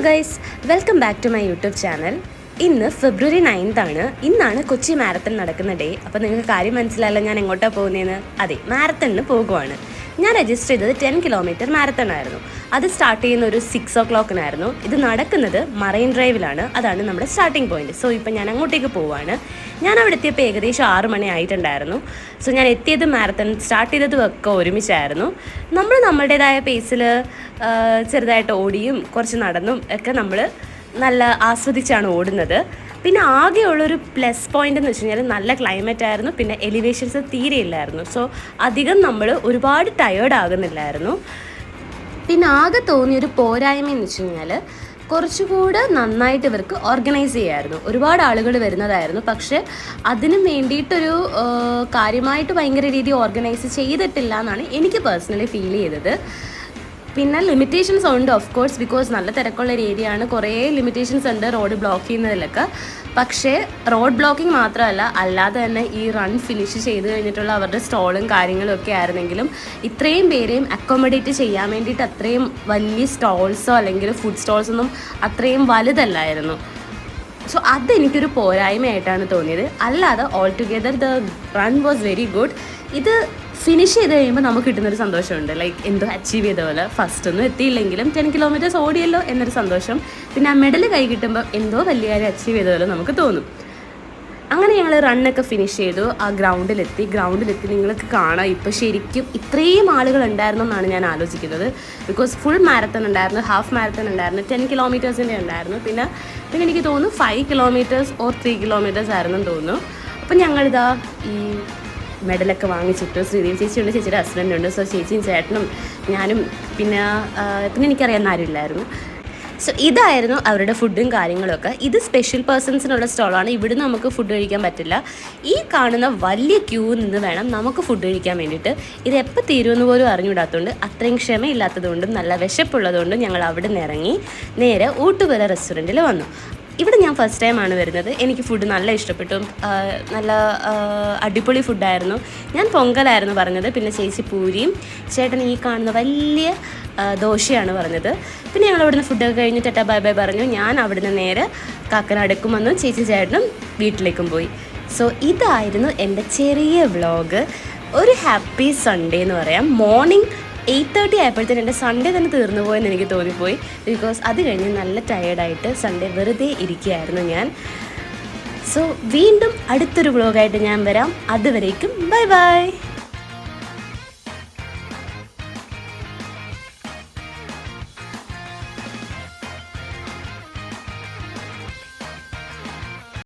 Guys, welcome back to my YouTube channel. ഇന്ന് February 9 ആണ്. ഇന്നാണ് കൊച്ചി മാരത്തൺ നടക്കുന്ന ഡേ. അപ്പോൾ നിങ്ങൾക്ക് കാര്യം മനസ്സിലായല്ലോ ഞാൻ എങ്ങോട്ടാണ് പോകുന്നതെന്ന്. അതെ, മാരത്തണിന് പോകുവാണ്. ഞാൻ രജിസ്റ്റർ ചെയ്തത് 10 കിലോമീറ്റർ മാരത്തൺ ആയിരുന്നു. അത് സ്റ്റാർട്ട് ചെയ്യുന്ന ഒരു 6 o'clock ഇത് നടക്കുന്നത് മറൈൻ ഡ്രൈവിലാണ്. അതാണ് നമ്മുടെ സ്റ്റാർട്ടിംഗ് പോയിന്റ്. സോ ഇപ്പം ഞാൻ അങ്ങോട്ടേക്ക് പോവുകയാണ്. ഞാൻ അവിടെ എത്തിയപ്പോൾ ഏകദേശം 6 മണി ആയിട്ടുണ്ടായിരുന്നു. സോ ഞാൻ എത്തിയത് മാരത്തൺ സ്റ്റാർട്ട് ചെയ്തതും ഒക്കെ ഒരുമിച്ചായിരുന്നു. നമ്മൾ നമ്മുടേതായ പേസിൽ ചെറുതായിട്ട് ഓടിയും കുറച്ച് നടന്നും ഒക്കെ നമ്മൾ നല്ല ആസ്വദിച്ചാണ് ഓടുന്നത്. പിന്നെ ആകെയുള്ളൊരു പ്ലസ് പോയിൻ്റ് എന്ന് വെച്ച് കഴിഞ്ഞാൽ നല്ല ക്ലൈമറ്റ് ആയിരുന്നു. പിന്നെ എലിവേഷൻസ് തീരെ ഇല്ലായിരുന്നു. സോ അധികം നമ്മൾ ഒരുപാട് ടയേർഡ് ആകുന്നില്ലായിരുന്നു. പിന്നെ ആകെ തോന്നിയൊരു പോരായ്മ എന്ന് വെച്ച് കഴിഞ്ഞാൽ കുറച്ചുകൂടെ നന്നായിട്ട് ഇവർക്ക് ഓർഗനൈസ് ചെയ്യാമായിരുന്നു. ഒരുപാട് ആളുകൾ വരുന്നതായിരുന്നു. പക്ഷേ അതിന് വേണ്ടിയിട്ടൊരു കാര്യമായിട്ട് ഭയങ്കര രീതി ഓർഗനൈസ് ചെയ്തിട്ടില്ല എന്നാണ് എനിക്ക് പേഴ്സണലി ഫീൽ ചെയ്തത്. പിന്നെ ലിമിറ്റേഷൻസ് ഉണ്ട് ഓഫ് കോഴ്സ്, ബിക്കോസ് നല്ല തിരക്കുള്ള ഒരു ഏരിയ ആണ്. കുറേ ലിമിറ്റേഷൻസ് ഉണ്ട് റോഡ് ബ്ലോക്ക് ചെയ്യുന്നതിലൊക്കെ. പക്ഷേ റോഡ് ബ്ലോക്കിംഗ് മാത്രമല്ല, അല്ലാതെ തന്നെ ഈ റൺ ഫിനിഷ് ചെയ്ത് കഴിഞ്ഞിട്ടുള്ള അവരുടെ സ്റ്റോളും കാര്യങ്ങളും ഒക്കെ ആയിരുന്നെങ്കിലും ഇത്രയും പേരെയും അക്കോമഡേറ്റ് ചെയ്യാൻ വേണ്ടിയിട്ട് അത്രയും വലിയ സ്റ്റോൾസോ അല്ലെങ്കിൽ ഫുഡ് സ്റ്റോൾസൊന്നും അത്രയും വലുതല്ലായിരുന്നു. സോ അതെനിക്കൊരു പോരായ്മയായിട്ടാണ് തോന്നിയത്. അല്ലാതെ all together the run was very good. ഇത് ഫിനിഷ് ചെയ്ത് കഴിയുമ്പോൾ നമുക്ക് കിട്ടുന്നൊരു സന്തോഷമുണ്ട്. ലൈക്ക് എന്തോ അച്ചീവ് ചെയ്ത പോലെ. ഫസ്റ്റൊന്നും എത്തിയില്ലെങ്കിലും 10 kilometers ഓടിയല്ലോ എന്നൊരു സന്തോഷം. പിന്നെ ആ മെഡൽ കൈ കിട്ടുമ്പോൾ എന്തോ വലിയ കാര്യം അച്ചീവ് ചെയ്ത പോലെ നമുക്ക് തോന്നും. അങ്ങനെ ഞങ്ങൾ റണ്ണൊക്കെ ഫിനിഷ് ചെയ്തു. ആ ഗ്രൗണ്ടിലെത്തി നിങ്ങൾക്ക് കാണാം ഇപ്പോൾ ശരിക്കും ഇത്രയും ആളുകൾ ഉണ്ടായിരുന്നു എന്നാണ് ഞാൻ ആലോചിക്കുന്നത്. ബിക്കോസ് ഫുൾ മാരത്തൺ ഉണ്ടായിരുന്നു, ഹാഫ് മാരത്തൺ ഉണ്ടായിരുന്നു, 10 kilometers ഉണ്ടായിരുന്നു. പിന്നെ എനിക്ക് തോന്നുന്നു 5 kilometers or 3 kilometers ആയിരുന്നു തോന്നുന്നു. അപ്പം ഞങ്ങളിതാ ഈ മെഡലൊക്കെ വാങ്ങിച്ചിട്ടു. ശ്രീദേവി ചേച്ചിയുണ്ട്, ചേച്ചിയുടെ ഹസ്ബൻഡുണ്ട്. സോ ചേച്ചിയും ചേട്ടനും ഞാനും പിന്നെ എനിക്കറിയാവുന്ന ആരുമില്ലായിരുന്നു. സോ ഇതായിരുന്നു അവരുടെ ഫുഡും കാര്യങ്ങളൊക്കെ. ഇത് സ്പെഷ്യൽ പേഴ്സൺസിനുള്ള സ്റ്റോളാണ്. ഇവിടുന്ന് നമുക്ക് ഫുഡ് കഴിക്കാൻ പറ്റില്ല. ഈ കാണുന്ന വലിയ ക്യൂ നിന്ന് വേണം നമുക്ക് ഫുഡ് കഴിക്കാൻ വേണ്ടിയിട്ട്. ഇത് എപ്പോൾ തീരുമെന്ന് പോലും അറിഞ്ഞുവിടാത്തതുകൊണ്ട്, അത്രയും ക്ഷമയില്ലാത്തതുകൊണ്ടും നല്ല വിശപ്പുള്ളതുകൊണ്ടും ഞങ്ങൾ അവിടെ നിന്ന് ഇറങ്ങി നേരെ ഊട്ടുപുര റെസ്റ്റോറൻറ്റിൽ വന്നു. ഇവിടെ ഞാൻ ഫസ്റ്റ് ടൈമാണ് വരുന്നത്. എനിക്ക് ഫുഡ് നല്ല ഇഷ്ടപ്പെട്ടു. നല്ല അടിപൊളി ഫുഡായിരുന്നു. ഞാൻ പൊങ്കലായിരുന്നു പറഞ്ഞത്. പിന്നെ ചേച്ചി പൂരിയും ചേട്ടൻ ഈ കാണുന്ന വലിയ ദോശയാണ് പറഞ്ഞത്. പിന്നെ ഞങ്ങൾ അവിടുന്ന് ഫുഡൊക്കെ കഴിഞ്ഞ് ടാറ്റാ ബൈ ബൈ പറഞ്ഞു. ഞാൻ അവിടുന്ന് നേരെ കാക്കനാടേക്കും വന്നു. ചേച്ചി ചേട്ടനും വീട്ടിലേക്കും പോയി. സോ ഇതായിരുന്നു എൻ്റെ ചെറിയ വ്ളോഗ്. ഒരു ഹാപ്പി സൺഡേ എന്ന് പറയാം. മോർണിംഗ് 8:30 ആയപ്പോഴത്തേനും എൻ്റെ സൺഡേ തന്നെ തീർന്നു പോയെന്ന് എനിക്ക് തോന്നിപ്പോയി. ബിക്കോസ് അത് കഴിഞ്ഞ് നല്ല ടയേർഡായിട്ട് സൺഡേ വെറുതെ ഇരിക്കുകയായിരുന്നു ഞാൻ. സോ വീണ്ടും അടുത്തൊരു വ്ളോഗായിട്ട് ഞാൻ വരാം. അതുവരേക്കും ബൈ ബൈ.